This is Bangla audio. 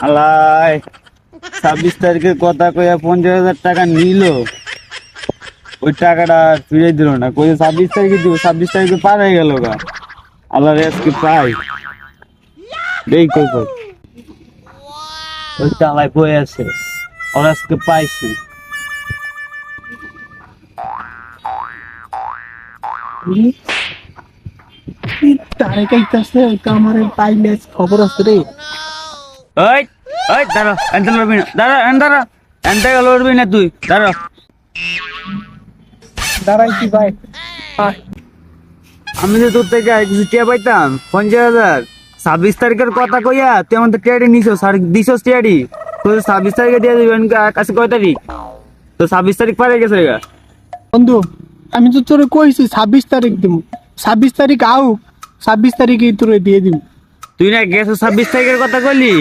আলাই 26 তারিখের কথা কইয়া 50,000 টাকা নিল, ওই টাকাটা ফিরে দিল না। কই 26 তারিখে দিব, 26 তারিখে পার হয়ে গেল গা। আল্লাহ রে আজকে পাই দেই কই কই ওই টালাই বয়ে আছে, ওরা আজকে পাইছি। তারে কাইতাছে ওইটা আমার পাইলে খবর আছে রে। ওই ওই দাঁড়া, এনতে লড়বি না, দাঁড়া দাঁড়া, এনতে লড়বি না তুই, দাঁড়া। দাঁড়াইছি ভাই। আয়। আমি যে তোর থেকে কিছু টিয়া পাইতাম 50,000, 26 তারিখের কথা কইয়া তুই আমাদের টিয়াডি নিছো, দিছস টিয়াডি তো 26 তারিখে দিয়ে দিবেন। কাছে কয় তারিখ? তো 26 তারিখ পারে গেছে গা। বন্ধু আমি তো তোরে কইছি 26 তারিখ দিব, 26 তারিখ আউ, 26 তারিখে তোরে দিয়ে দিব। তুই না গেছো 26 তারিখের কথা কইলি।